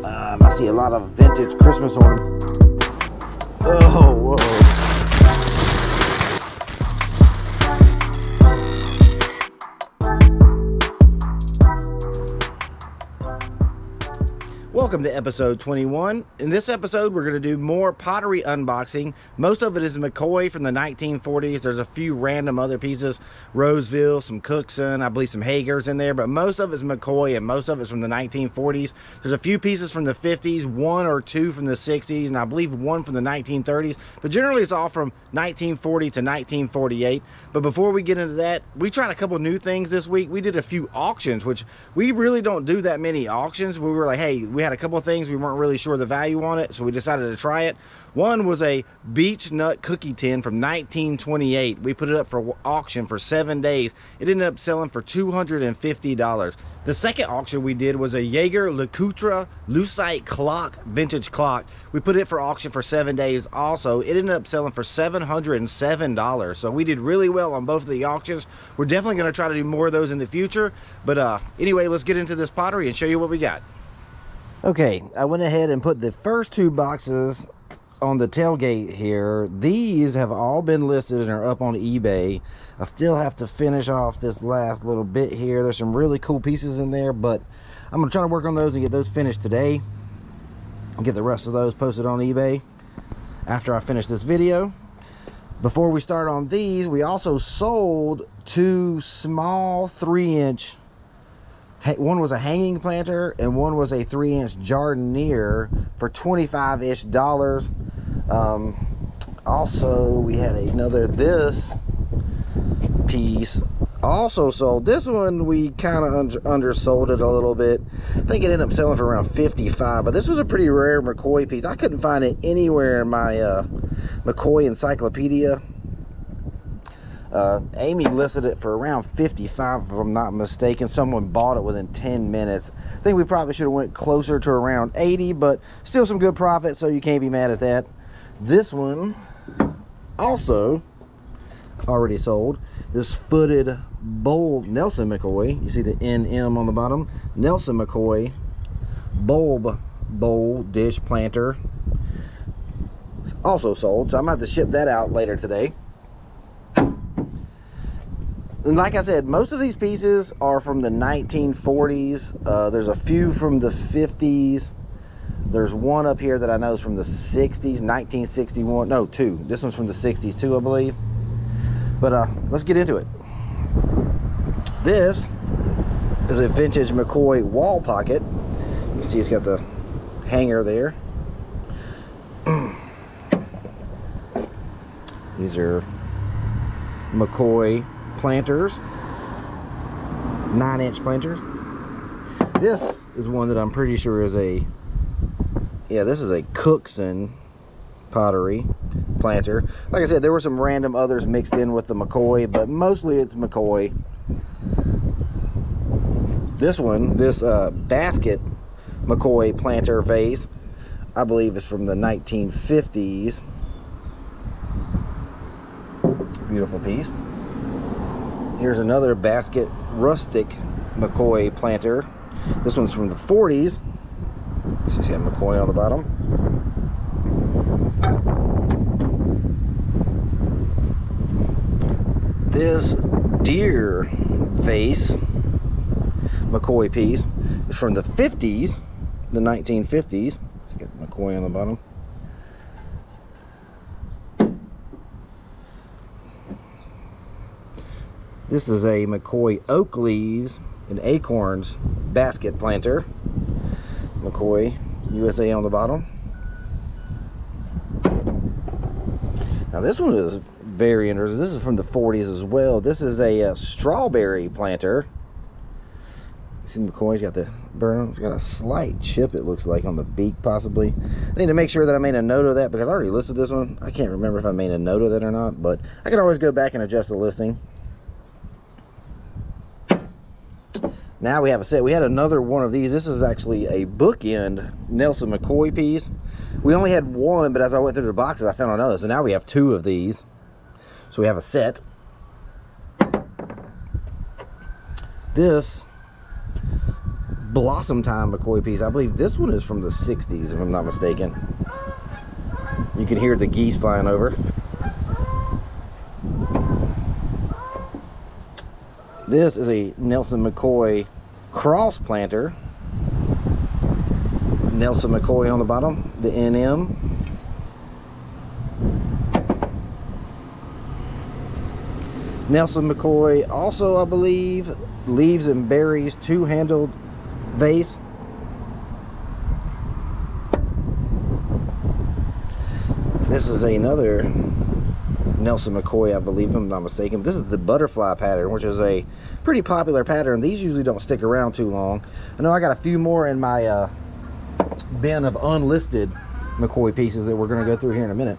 I see a lot of vintage Christmas ornaments. Oh, whoa. Welcome to episode 21. In this episode, we're going to do more pottery unboxing. Most of it is McCoy from the 1940s. There's a few random other pieces, Roseville, some Cookson, I believe some Hager's in there, but most of it's McCoy and most of it's from the 1940s. There's a few pieces from the 50s, one or two from the 60s, and I believe one from the 1930s, but generally it's all from 1940 to 1948. But before we get into that, we tried a couple new things this week. We did a few auctions, which we really don't do that many auctions. We were like, hey, we had a couple of things we weren't really sure the value on it, so we decided to try it. One was a beech nut cookie tin from 1928. We put it up for auction for 7 days. It ended up selling for $250. The second auction we did was a Jaeger LeCoultre Lucite clock, vintage clock. We put it for auction for 7 days also. It ended up selling for $707. So we did really well on both of the auctions. We're definitely going to try to do more of those in the future. But anyway, let's get into this pottery and show you what we got. Okay, I went ahead and put the first two boxes on the tailgate here. These have all been listed and are up on eBay. I still have to finish off this last little bit here. There's some really cool pieces in there, but I'm gonna try to work on those and get those finished today and get the rest of those posted on eBay after I finish this video. Before we start on these, we also sold two small 3-inch, one was a hanging planter and one was a 3-inch jardiniere for $25-ish. Also, we had this piece also sold. This one we kind of undersold it a little bit. I think it ended up selling for around $55, but this was a pretty rare McCoy piece. I couldn't find it anywhere in my McCoy encyclopedia. Amy listed it for around $55 if I'm not mistaken. Someone bought it within 10 minutes. I think we probably should have went closer to around 80, but still some good profit, so you can't be mad at that. This one also already sold. This footed bulb Nelson McCoy, you see the NM on the bottom, Nelson McCoy bulb bowl dish planter also sold, so I'm gonna have to ship that out later today. And like I said, most of these pieces are from the 1940s. There's a few from the 50s. There's one up here that I know is from the 60s, 1961. No, two. This one's from the 60s too, I believe. But let's get into it. This is a vintage McCoy wall pocket. You can see it's got the hanger there. These are McCoy planters, 9-inch planters. This is one that I'm pretty sure is a, yeah, this is a Cookson pottery planter. Like I said, there were some random others mixed in with the McCoy, but mostly it's McCoy. This one, this basket McCoy planter vase, I believe is from the 1950s. Beautiful piece. Here's another basket rustic McCoy planter. This one's from the 40s. She's got McCoy on the bottom. This deer vase McCoy piece is from the 50s, the 1950s. Let's get McCoy on the bottom. This is a McCoy oak leaves and acorns basket planter. McCoy USA on the bottom. Now this one is very interesting. This is from the 40s as well. This is a strawberry planter. You see McCoy's got the burn. It's got a slight chip, it looks like, on the beak possibly. I need to make sure that I made a note of that because I already listed this one. I can't remember if I made a note of that or not, but I can always go back and adjust the listing. Now we have a set. We had another one of these. This is actually a bookend Nelson McCoy piece. We only had one, but as I went through the boxes, I found another. So now we have two of these. So we have a set. This Blossom Time McCoy piece. I believe this one is from the 60s, if I'm not mistaken. You can hear the geese flying over. This is a Nelson McCoy cross planter. Nelson McCoy on the bottom, the NM. Nelson McCoy also, I believe, leaves and berries two-handled vase. This is another Nelson McCoy, I believe, if I'm not mistaken. This is the butterfly pattern, which is a pretty popular pattern. These usually don't stick around too long. I know I got a few more in my bin of unlisted McCoy pieces that we're going to go through here in a minute.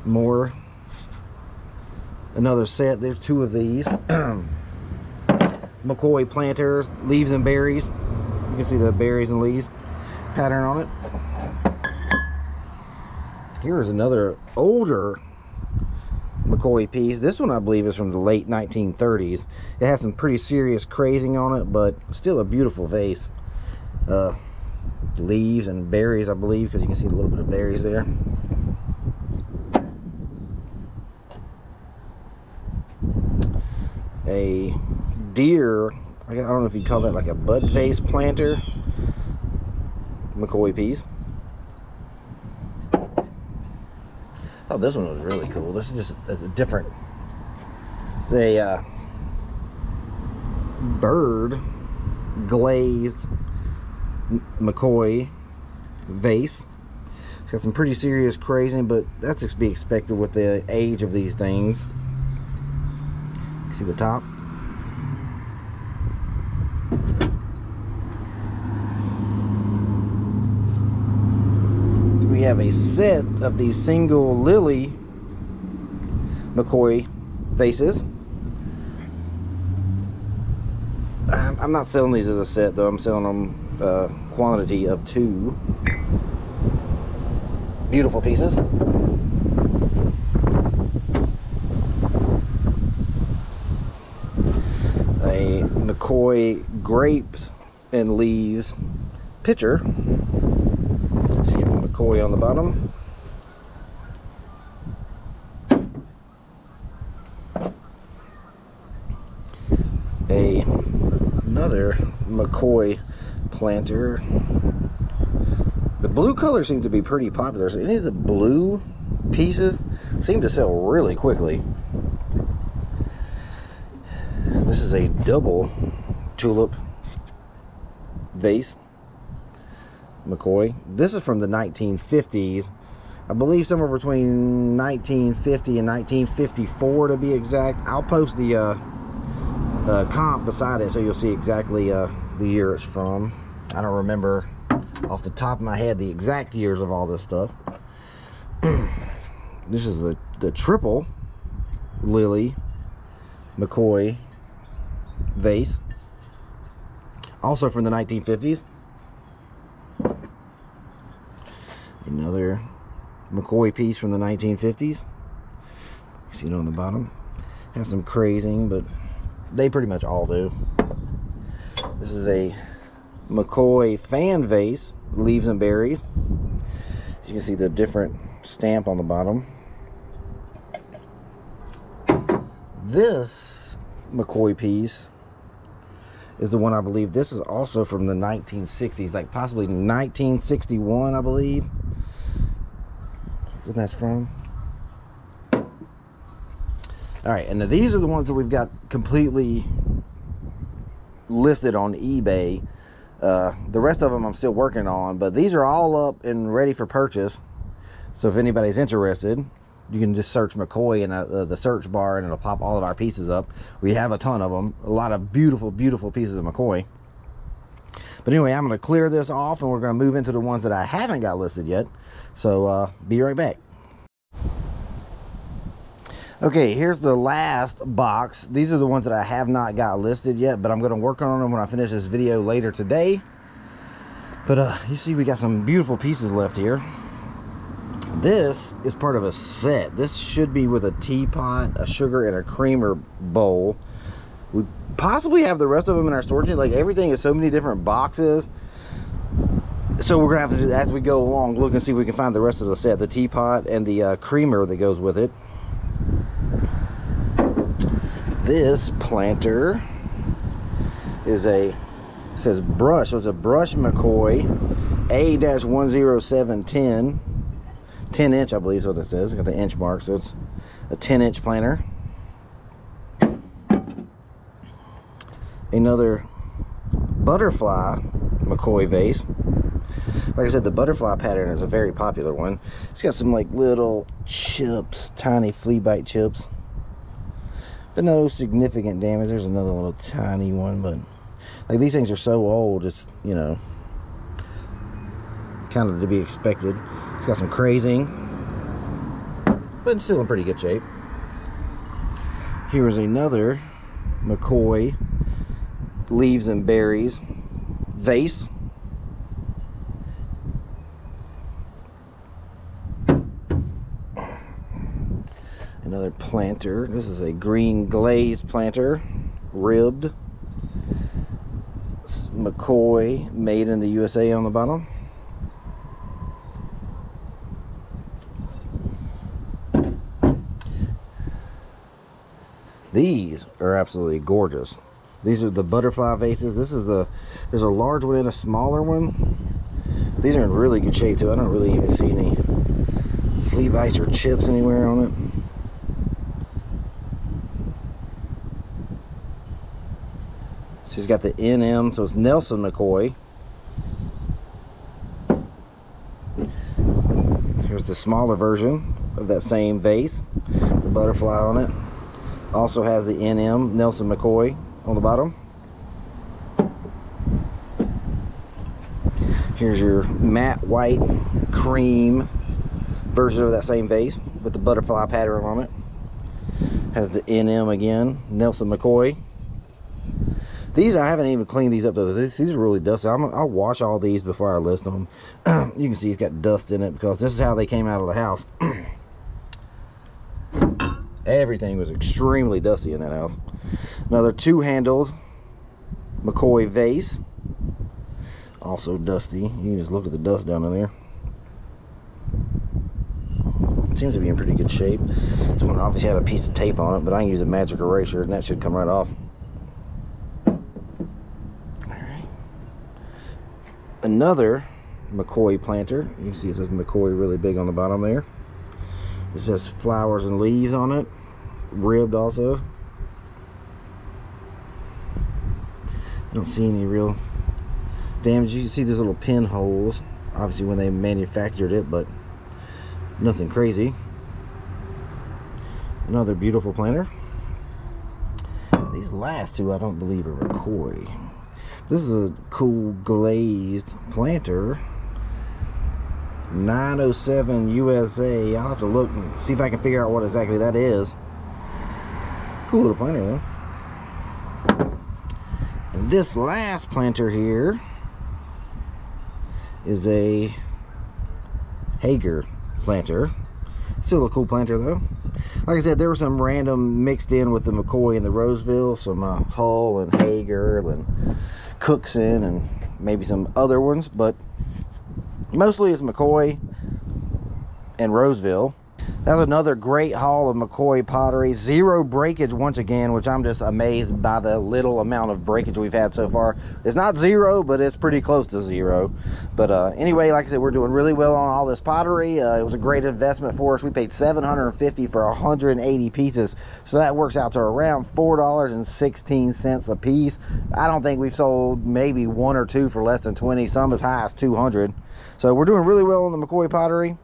More. Another set. There's two of these. McCoy planters, leaves and berries. You can see the berries and leaves pattern on it. Here's another older McCoy piece. This one I believe is from the late 1930s. It has some pretty serious crazing on it, but still a beautiful vase. Leaves and berries, I believe, because you can see a little bit of berries there. A deer, I don't know if you'd call that like a bud vase planter McCoy piece. Oh, this one was really cool. This is just a different, it's a bird glazed McCoy vase. It's got some pretty serious crazing, but that's to be expected with the age of these things. See the top? We have a set of these single lily McCoy vases. I'm not selling these as a set though. I'm selling them quantity of 2. Beautiful pieces. A McCoy grapes and leaves pitcher. See McCoy on the bottom. Another McCoy planter. The blue color seems to be pretty popular. So any of the blue pieces seem to sell really quickly. This is a double tulip vase McCoy. This is from the 1950s. I believe somewhere between 1950 and 1954 to be exact. I'll post the comp beside it so you'll see exactly the year it's from. I don't remember off the top of my head the exact years of all this stuff. This is the triple lily McCoy vase, also from the 1950s. Another McCoy piece from the 1950s. You see it on the bottom. Has some crazing, but they pretty much all do. This is a McCoy fan vase, leaves and berries. You can see the different stamp on the bottom. This McCoy piece is the one I believe. This is also from the 1960s, like possibly 1961, I believe. Where that's from. All right, and now these are the ones that we've got completely listed on eBay. The rest of them I'm still working on, but these are all up and ready for purchase. So if anybody's interested, you can just search McCoy in the search bar and it'll pop all of our pieces up. We have a ton of them, a lot of beautiful, beautiful pieces of McCoy. But anyway, I'm going to clear this off and we're going to move into the ones that I haven't got listed yet. So be right back. Okay, here's the last box. These are the ones that I have not got listed yet, but I'm going to work on them when I finish this video later today. But you see we got some beautiful pieces left here. This is part of a set. This should be with a teapot, a sugar, and a creamer bowl. We possibly have the rest of them in our storage unit. Like, everything is so many different boxes. So we're gonna have to, as we go along, look and see if we can find the rest of the set, the teapot and the creamer that goes with it. This planter is it says brush, so it's a brush McCoy A-10710, 10 inch, I believe is what it says. It's got the inch mark, so it's a 10-inch planter. Another butterfly McCoy vase. Like I said, the butterfly pattern is a very popular one. It's got some like little chips, tiny flea bite chips, but no significant damage. There's another little tiny one, but like, these things are so old, it's, you know, kind of to be expected. It's got some crazing, but it's still in pretty good shape. Here is another McCoy leaves and berries vase. Another planter. This is a green glazed planter, ribbed. McCoy, made in the USA on the bottom. These are absolutely gorgeous. These are the butterfly vases. This is there's a large one and a smaller one. These are in really good shape too. I don't really even see any flea bites or chips anywhere on it. She's got the NM, so it's Nelson McCoy. Here's the smaller version of that same vase. The butterfly on it. Also has the NM, Nelson McCoy, on the bottom. Here's your matte white cream version of that same vase with the butterfly pattern on it. Has the NM again, Nelson McCoy. These, I haven't even cleaned these up though. These are really dusty. I'll wash all these before I list them. You can see it's got dust in it because this is how they came out of the house. Everything was extremely dusty in that house. Another two-handled McCoy vase. Also dusty. You can just look at the dust down in there. It seems to be in pretty good shape. This one obviously had a piece of tape on it, but I can use a magic eraser and that should come right off. Another McCoy planter. You can see it says McCoy really big on the bottom there. This has flowers and leaves on it, ribbed also. I don't see any real damage. You can see these little pinholes, obviously when they manufactured it, but nothing crazy. Another beautiful planter. These last two I don't believe are McCoy. This is a cool glazed planter. 907 USA. I'll have to look and see if I can figure out what exactly that is. Cool little planter though. And this last planter here is a Hager planter. Still a cool planter though. Like I said, there was some random mixed in with the McCoy and the Roseville, some Hull and Hager and Cookson and maybe some other ones, but mostly it's McCoy and Roseville. That was another great haul of McCoy Pottery. Zero breakage once again, which I'm just amazed by the little amount of breakage we've had so far. It's not zero, but it's pretty close to zero. But anyway, like I said, we're doing really well on all this pottery. It was a great investment for us. We paid $750 for 180 pieces. So that works out to around $4.16 a piece. I don't think we've sold maybe one or two for less than 20, some as high as 200. So we're doing really well on the McCoy Pottery.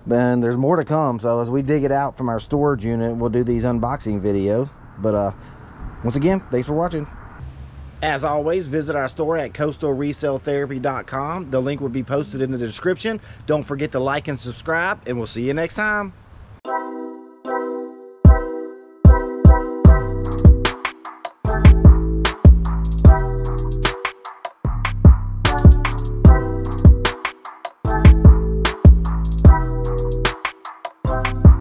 And there's more to come, so as we dig it out from our storage unit, we'll do these unboxing videos. But once again, thanks for watching. As always, visit our store at coastalreselletherapy.com. The link will be posted in the description. Don't forget to like and subscribe, and we'll see you next time.